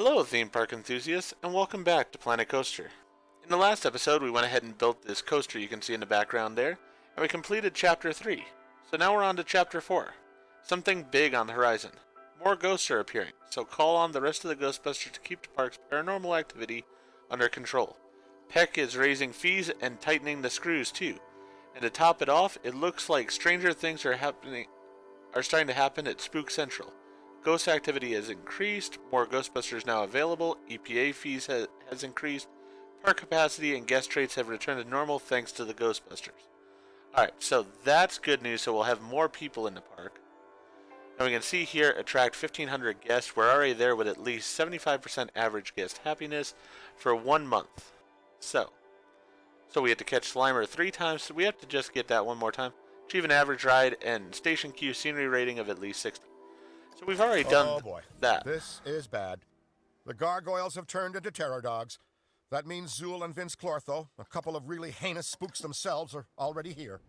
Hello, theme park enthusiasts, and welcome back to Planet Coaster. In the last episode, we went ahead and built this coaster you can see in the background there, and we completed Chapter 3. So now we're on to Chapter 4. Something big on the horizon. More ghosts are appearing, so call on the rest of the Ghostbusters to keep the park's paranormal activity under control. Peck is raising fees and tightening the screws too. And to top it off, it looks like stranger things are starting to happen at Spook Central. Ghost activity has increased, more Ghostbusters now available, EPA fees has increased, park capacity and guest rates have returned to normal thanks to the Ghostbusters. Alright, so that's good news, so we'll have more people in the park. And we can see here, attract 1,500 guests. We're already there with at least 75% average guest happiness for 1 month. So we have to catch Slimer 3 times, so we have to just get that one more time. Achieve an average ride and station queue scenery rating of at least 60. So we've already done that. This is bad. The gargoyles have turned into terror dogs. That means Zool and Vince Clortho, a couple of really heinous spooks themselves, are already here.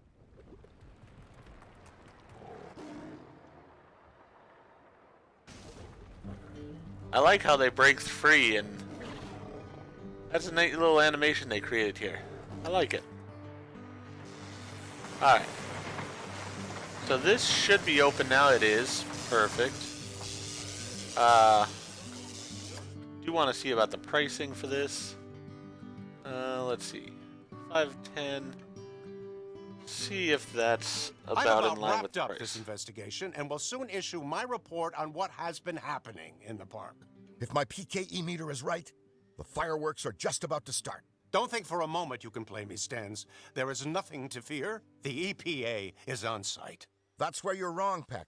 I like how they break free, and that's a neat little animation they created here. I like it. Alright. So this should be open now. It is. Perfect. Do want to see about the pricing for this. Let's see. 510. See if that's about in line with the price. I've wrapped up this investigation and will soon issue my report on what has been happening in the park. If my PKE meter is right, the fireworks are just about to start. Don't think for a moment you can play me, Stans. There is nothing to fear. The EPA is on site. That's where you're wrong, Peck.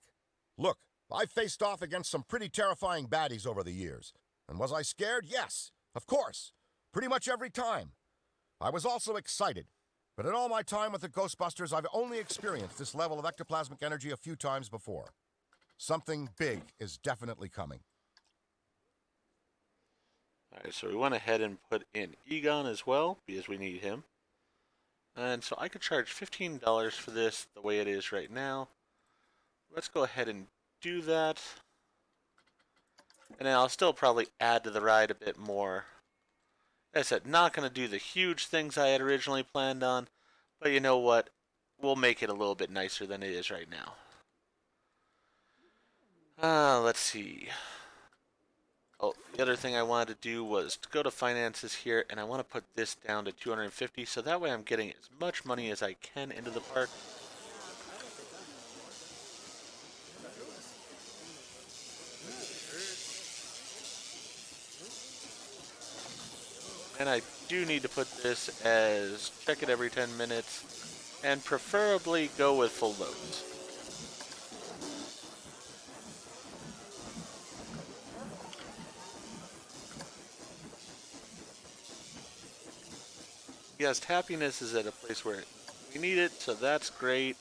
Look, I've faced off against some pretty terrifying baddies over the years. And was I scared? Yes, of course. Pretty much every time. I was also excited. But in all my time with the Ghostbusters, I've only experienced this level of ectoplasmic energy a few times before. Something big is definitely coming. Alright, so we went ahead and put in Egon as well, because we need him. And so I could charge $15 for this the way it is right now. Let's go ahead and do that. And then I'll still probably add to the ride a bit more. Like I said, not going to do the huge things I had originally planned on. But you know what? We'll make it a little bit nicer than it is right now. Let's see. Oh, the other thing I wanted to do was to go to finances here, and I want to put this down to 250, so that way I'm getting as much money as I can into the park. And I do need to put this as check it every 10 minutes, and preferably go with full loads. Guest happiness is at a place where we need it, so that's great.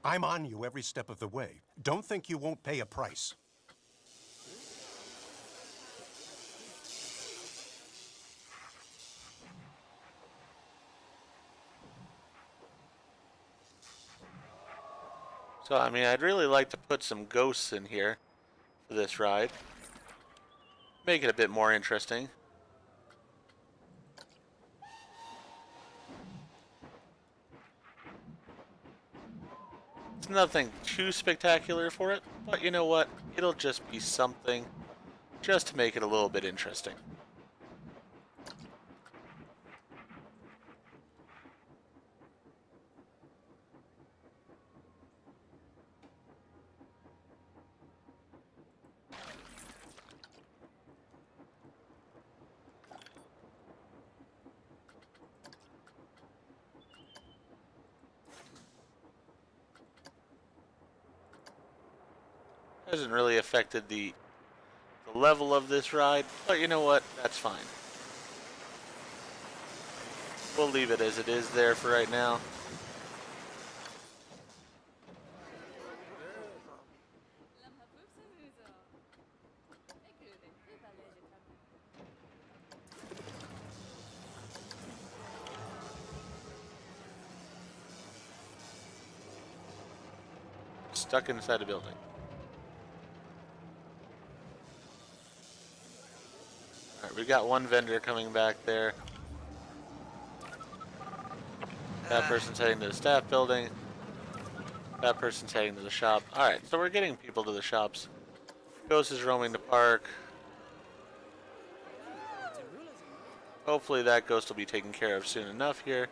I'm on you every step of the way. Don't think you won't pay a price. So, I mean, I'd really like to put some ghosts in here for this ride. Make it a bit more interesting. It's nothing too spectacular for it, but you know what? It'll just be something just to make it a little bit interesting. Hasn't really affected the level of this ride, but you know what? That's fine. We'll leave it as it is there for right now. Stuck inside a building. Alright, we got one vendor coming back there. That person's heading to the staff building. That person's heading to the shop. Alright, so we're getting people to the shops. Ghost is roaming the park. Hopefully that ghost will be taken care of soon enough here.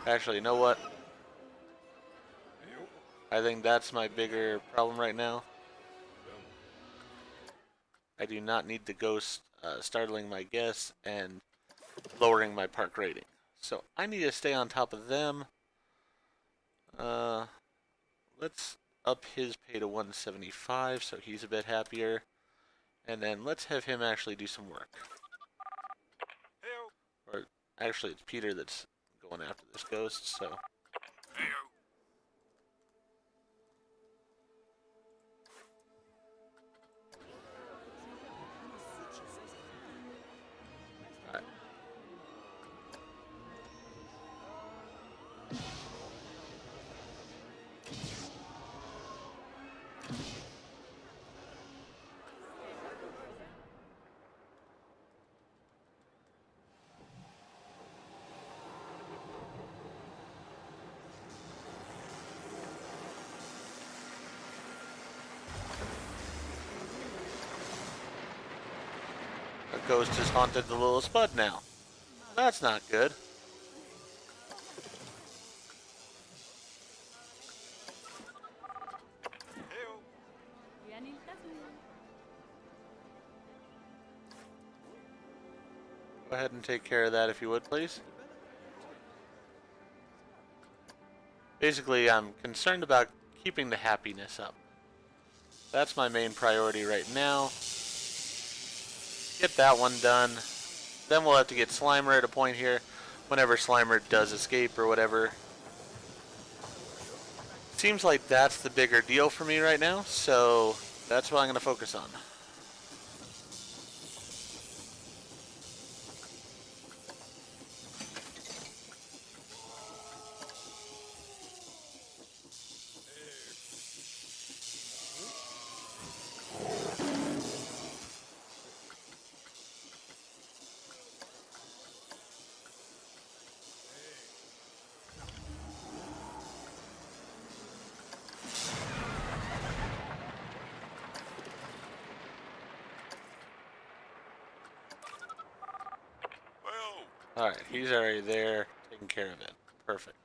Actually, you know what? I think that's my bigger problem right now. I do not need the ghost startling my guests and lowering my park rating. So I need to stay on top of them. Let's up his pay to 175 so he's a bit happier. And then let's have him actually do some work. Or actually it's Peter that's going after this ghost, so. Alright. A ghost has haunted the little spud now. That's not good. Go ahead and take care of that if you would, please. Basically, I'm concerned about keeping the happiness up. That's my main priority right now. Get that one done. Then we'll have to get Slimer at a point here. Whenever Slimer does escape or whatever. Seems like that's the bigger deal for me right now, so that's what I'm going to focus on. Alright, he's already there, taking care of it. Perfect.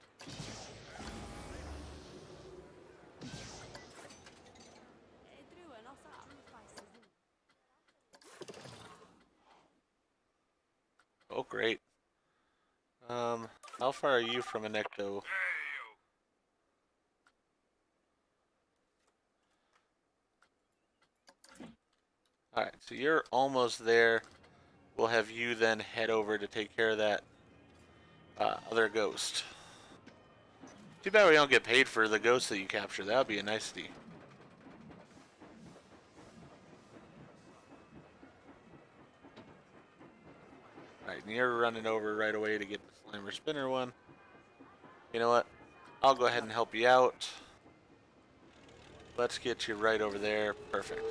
Oh, great. How far are you from an ecto? Alright, so you're almost there. We'll have you then head over to take care of that other ghost. Too bad we don't get paid for the ghost that you capture. That would be a nicety. Alright, and you're running over right away to get the Slimer Spinner one. You know what? I'll go ahead and help you out. Let's get you right over there. Perfect.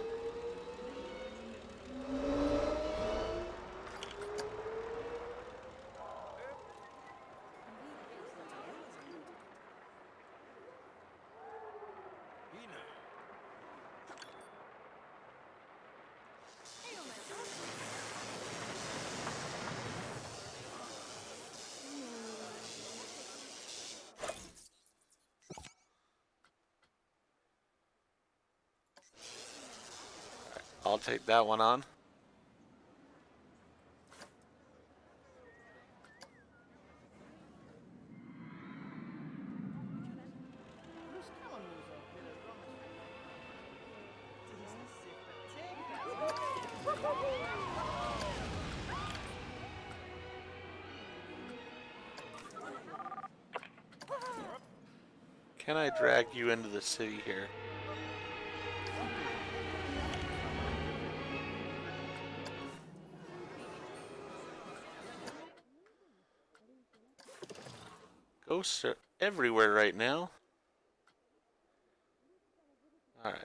I'll take that one on. Can I drag you into the city here? Ghosts are everywhere right now. Alright.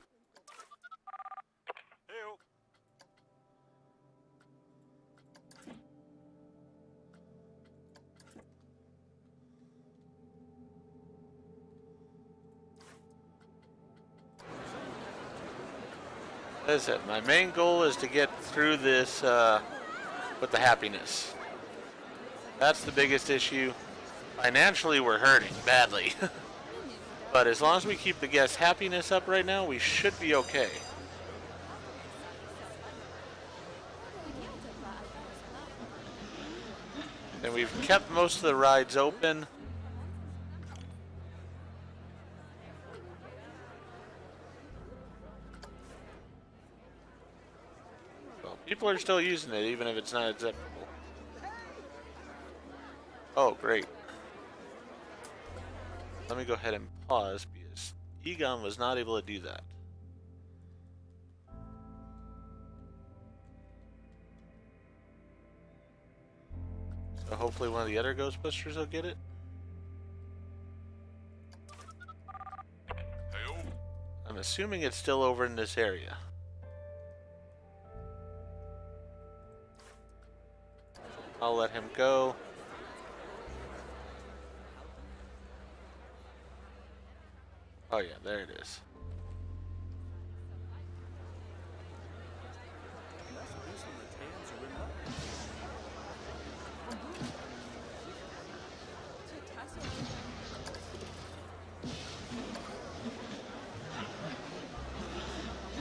That's it. My main goal is to get through this with the happiness. That's the biggest issue. Financially, we're hurting badly. But as long as we keep the guest happiness up right now, we should be okay. And we've kept most of the rides open. Well, people are still using it, even if it's not acceptable. Oh, great. Let me go ahead and pause because Egon was not able to do that. So hopefully one of the other Ghostbusters will get it. I'm assuming it's still over in this area. I'll let him go. Oh yeah, there it is.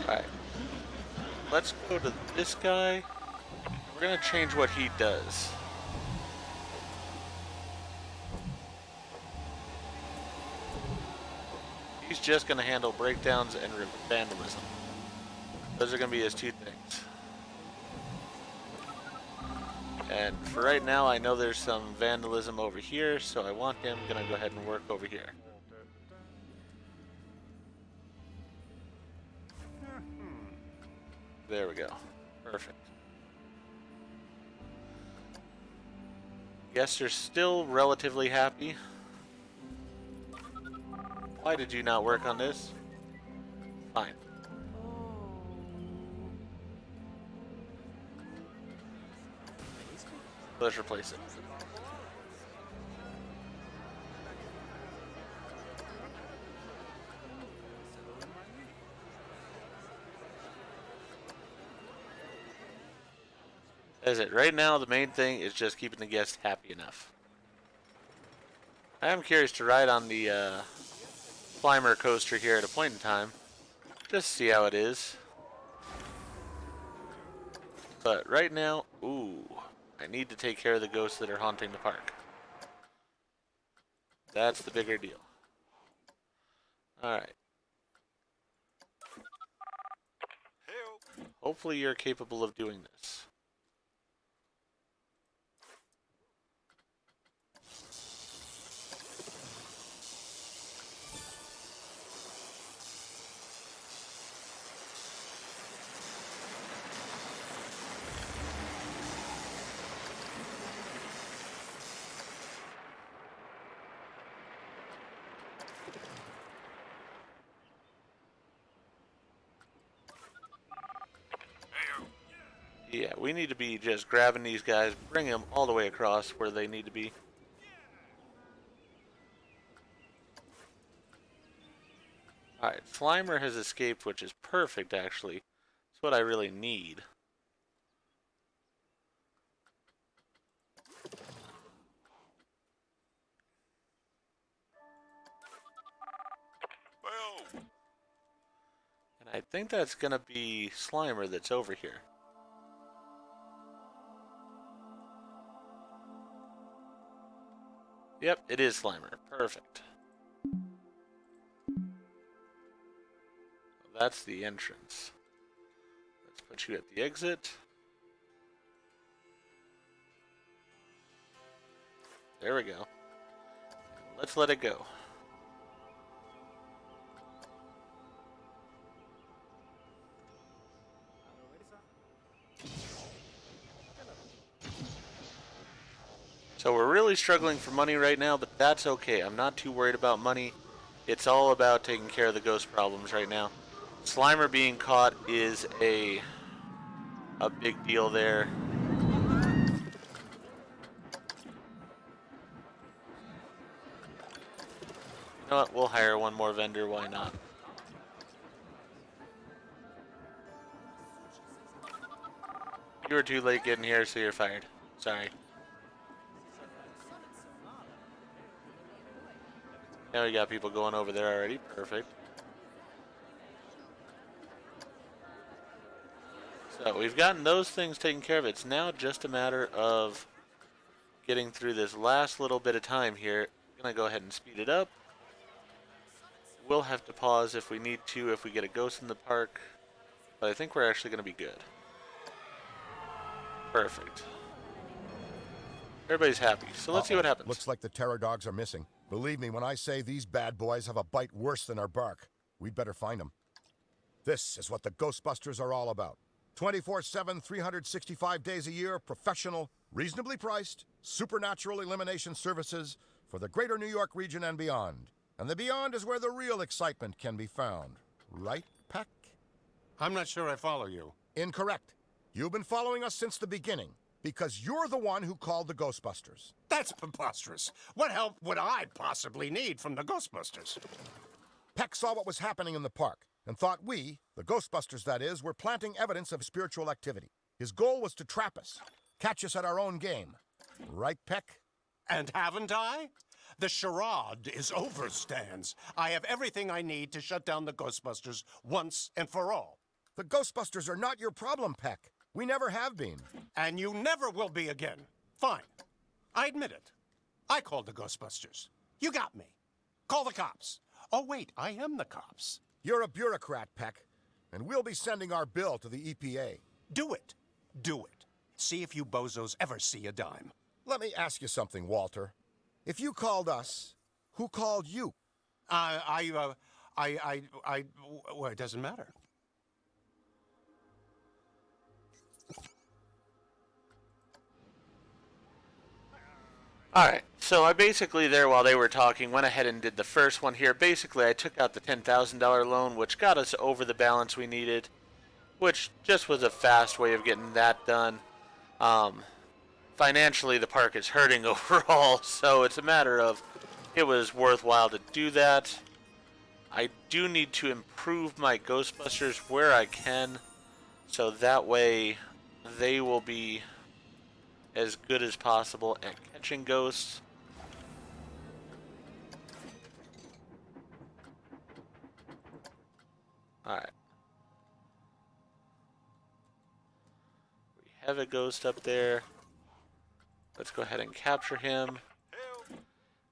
Alright. Let's go to this guy. We're gonna change what he does. He's just gonna handle breakdowns and vandalism. Those are gonna be his two things. And for right now, I know there's some vandalism over here, so I want him gonna go ahead and work over here. There we go. Perfect. Guests are still relatively happy. Why did you not work on this? Fine. Let's replace it. That's it. Right now, the main thing is just keeping the guests happy enough. I am curious to ride on the climber coaster here at a point in time. Just see how it is. But right now, ooh, I need to take care of the ghosts that are haunting the park. That's the bigger deal. Alright. Hopefully you're capable of doing this. Yeah, we need to be just grabbing these guys, bringing them all the way across where they need to be. Alright, Slimer has escaped, which is perfect, actually. It's what I really need. And I think that's going to be Slimer that's over here. Yep, it is Slimer. Perfect. That's the entrance. Let's put you at the exit. There we go. Let's let it go. So we're really struggling for money right now, but that's okay. I'm not too worried about money. It's all about taking care of the ghost problems right now. Slimer being caught is a big deal there. You know what? We'll hire one more vendor. Why not? You were too late getting here, so you're fired. Sorry. Now we got people going over there already. Perfect. So we've gotten those things taken care of. It's now just a matter of getting through this last little bit of time here. I'm going to go ahead and speed it up. We'll have to pause if we need to if we get a ghost in the park. But I think we're actually going to be good. Perfect. Everybody's happy. So let's see what happens. Looks like the terror dogs are missing. Believe me when I say these bad boys have a bite worse than our bark. We'd better find them. This is what the Ghostbusters are all about. 24/7, 365 days a year, professional, reasonably priced, supernatural elimination services for the greater New York region and beyond. And the beyond is where the real excitement can be found. Right, Peck? I'm not sure I follow you. Incorrect. You've been following us since the beginning, because you're the one who called the Ghostbusters. That's preposterous. What help would I possibly need from the Ghostbusters? Peck saw what was happening in the park and thought we, the Ghostbusters that is, were planting evidence of spiritual activity. His goal was to trap us, catch us at our own game. Right, Peck? And haven't I? The charade is over, Stans. I have everything I need to shut down the Ghostbusters once and for all. The Ghostbusters are not your problem, Peck. We never have been. And you never will be again. Fine. I admit it. I called the Ghostbusters. You got me. Call the cops. Oh, wait, I am the cops. You're a bureaucrat, Peck, and we'll be sending our bill to the EPA. Do it. Do it. See if you bozos ever see a dime. Let me ask you something, Walter. If you called us, who called you? Well, it doesn't matter. Alright, so I basically there while they were talking went ahead and did the first one here. Basically I took out the $10,000 loan, which got us over the balance we needed, which just was a fast way of getting that done. Financially the park is hurting overall, so it's a matter of it was worthwhile to do that. I do need to improve my Ghostbusters where I can, so that way they will be as good as possible at catching ghosts. Alright. We have a ghost up there. Let's go ahead and capture him.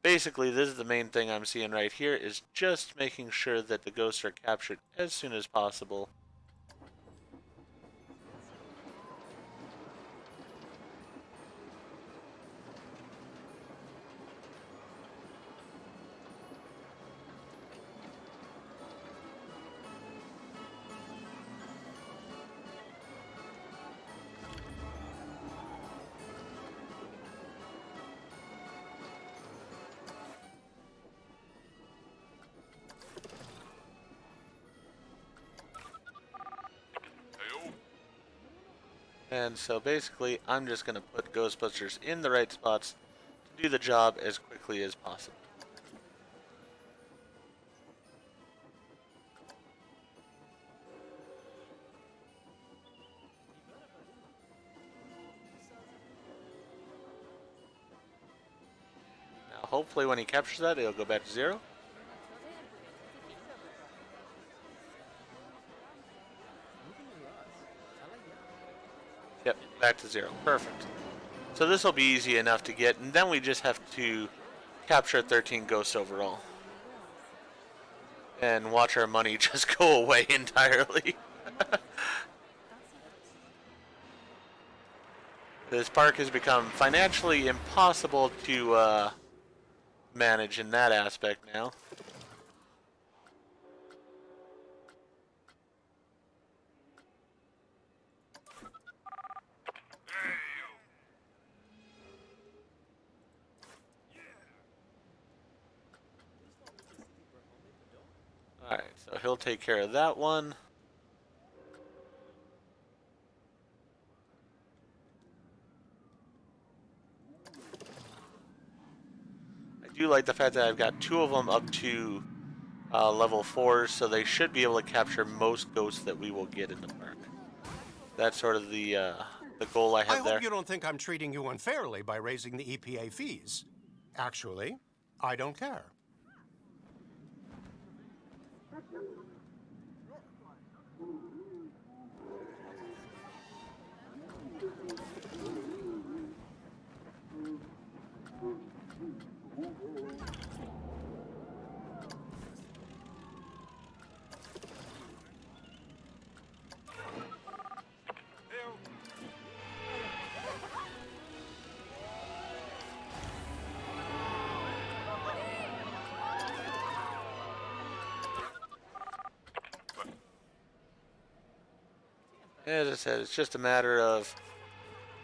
Basically, this is the main thing I'm seeing right here, is just making sure that the ghosts are captured as soon as possible. And so basically, I'm just going to put Ghostbusters in the right spots to do the job as quickly as possible. Now, hopefully when he captures that, it'll go back to 0. Yep, back to 0. Perfect. So this will be easy enough to get, and then we just have to capture 13 ghosts overall. And watch our money just go away entirely. This park has become financially impossible to manage in that aspect now. So he'll take care of that one. I do like the fact that I've got 2 of them up to level 4, so they should be able to capture most ghosts that we will get in the park. That's sort of the goal I I have there. hope you don't think I'm treating you unfairly by raising the EPA fees. Actually, I don't care. As I said, it's just a matter of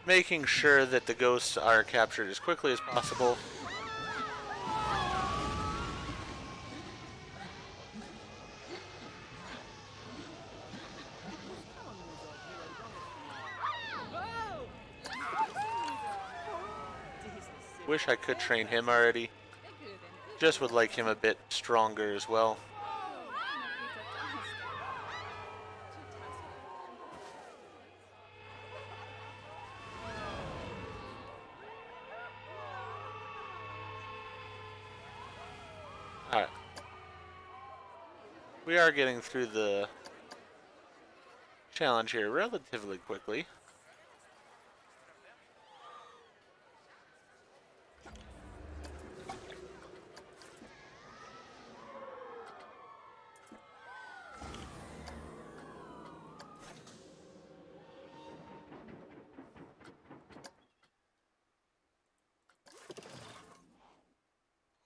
making sure that the ghosts are captured as quickly as possible. Wish I could train him already. Just would like him a bit stronger as well. Alright. We are getting through the challenge here relatively quickly.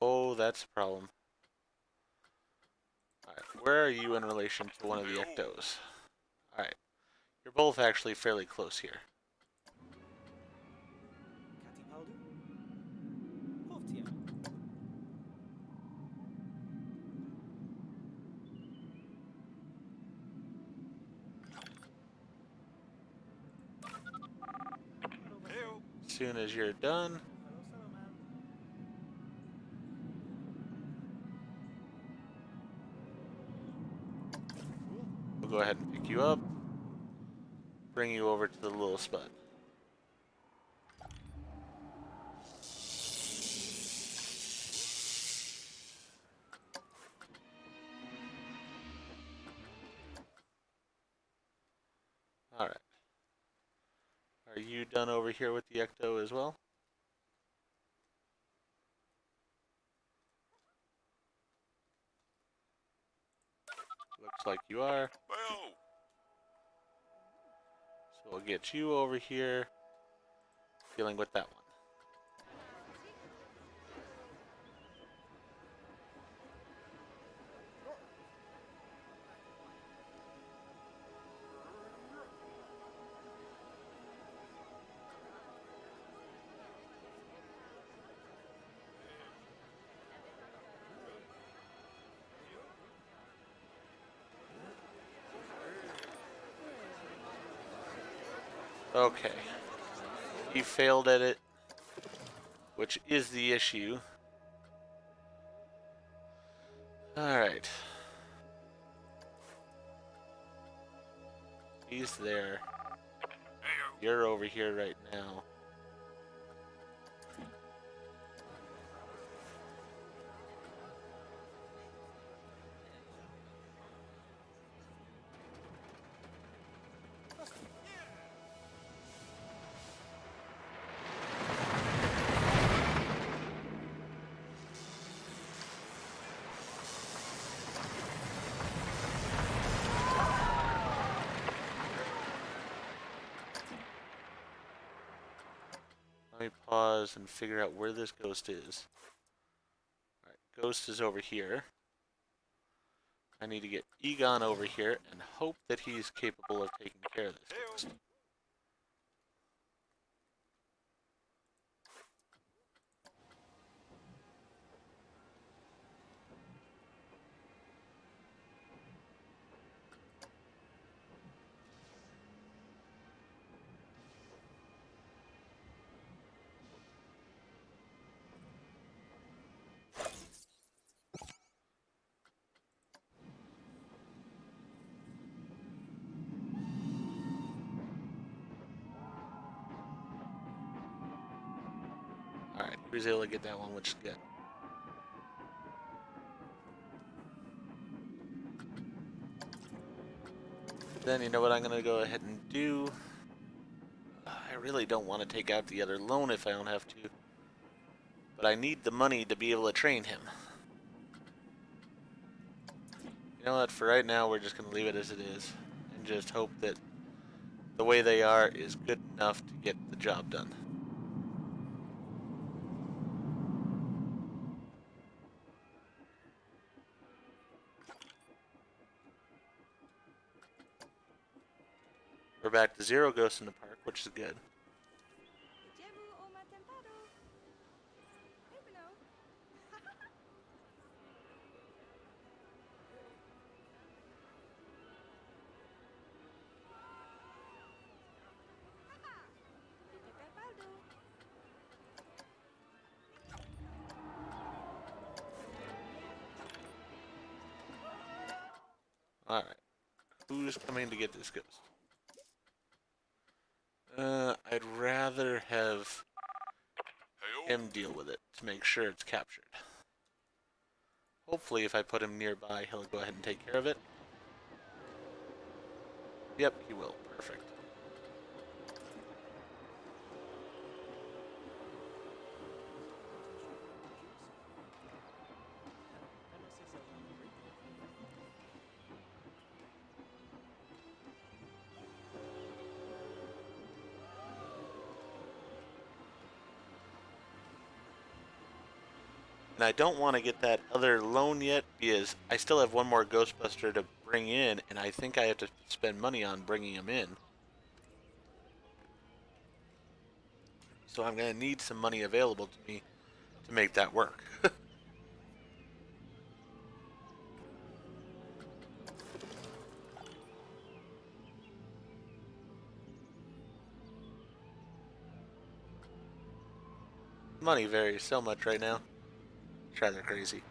Oh, that's a problem. Alright, where are you in relation to one of the ectos? Alright, you're both actually fairly close here. As soon as you're done, we'll go ahead and pick you up, bring you over to the little spud. Alright. Are you done over here with the ecto as well? Looks like you are. So we'll get you over here, dealing with that one. Okay. He failed at it, which is the issue. Alright. He's there. You're over here right now. Let me pause and figure out where this ghost is. Alright, ghost is over here. I need to get Egon over here and hope that he's capable of taking care of this ghost. Alright, he was able to get that one, which is good. Then you know what I'm going to go ahead and do? I really don't want to take out the other loan if I don't have to. But I need the money to be able to train him. You know what, for right now we're just going to leave it as it is. And just hope that the way they are is good enough to get the job done. We're back to 0 ghosts in the park, which is good. Alright. Who's coming to get this ghost? I'd rather have him deal with it to make sure it's captured. Hopefully if I put him nearby, he'll go ahead and take care of it. Yep, he will. Perfect. And I don't want to get that other loan yet because I still have one more Ghostbuster to bring in, and I think I have to spend money on bringing him in. So I'm going to need some money available to me to make that work. Money varies so much right now. It's rather crazy.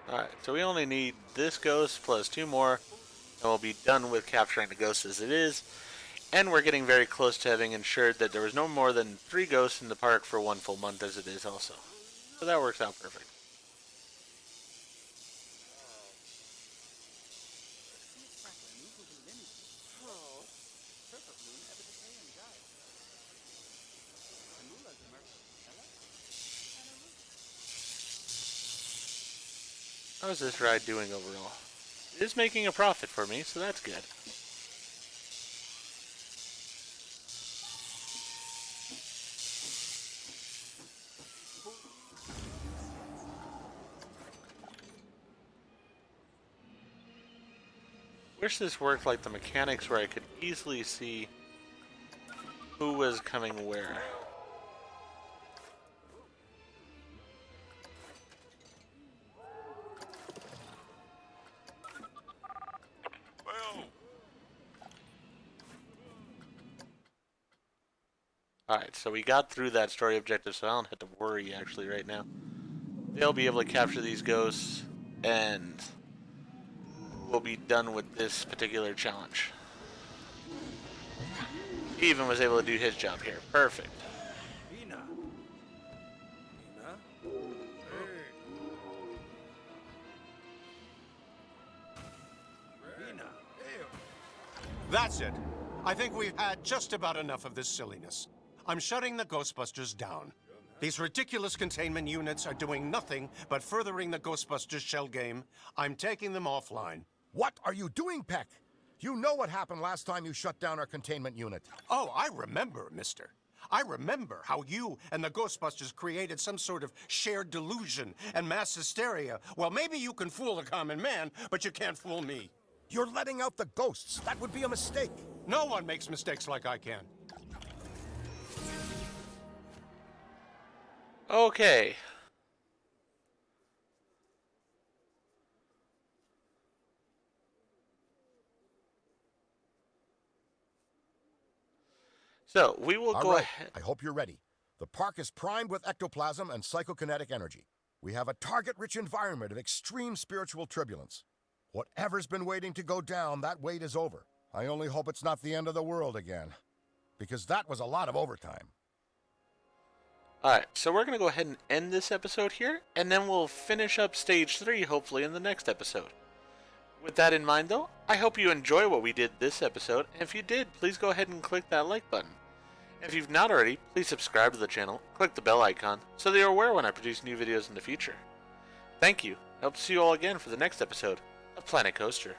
Alright, so we only need this ghost plus 2 more, and we'll be done with capturing the ghosts as it is. And we're getting very close to having ensured that there was no more than 3 ghosts in the park for 1 full month as it is also. So that works out perfect. How's this ride doing overall? It is making a profit for me, so that's good. Wish this worked like the mechanics where I could easily see who was coming where. Alright, so we got through that story objective, so I don't have to worry actually right now. They'll be able to capture these ghosts, and we'll be done with this particular challenge. He even was able to do his job here. Perfect. That's it. I think we've had just about enough of this silliness. I'm shutting the Ghostbusters down. These ridiculous containment units are doing nothing but furthering the Ghostbusters shell game. I'm taking them offline. What are you doing, Peck? You know what happened last time you shut down our containment unit. Oh, I remember, mister. I remember how you and the Ghostbusters created some sort of shared delusion and mass hysteria. Well, maybe you can fool a common man, but you can't fool me. You're letting out the ghosts. That would be a mistake. No one makes mistakes like I can. Okay. So, we will All go right, ahead. I hope you're ready. The park is primed with ectoplasm and psychokinetic energy. We have a target-rich environment of extreme spiritual turbulence. Whatever's been waiting to go down, that wait is over. I only hope it's not the end of the world again, because that was a lot of overtime. Alright, so we're going to go ahead and end this episode here, and then we'll finish up Stage 3 hopefully in the next episode. With that in mind though, I hope you enjoy what we did this episode, and if you did, please go ahead and click that like button. If you've not already, please subscribe to the channel, click the bell icon, so that you're aware when I produce new videos in the future. Thank you. I hope to see you all again for the next episode of Planet Coaster.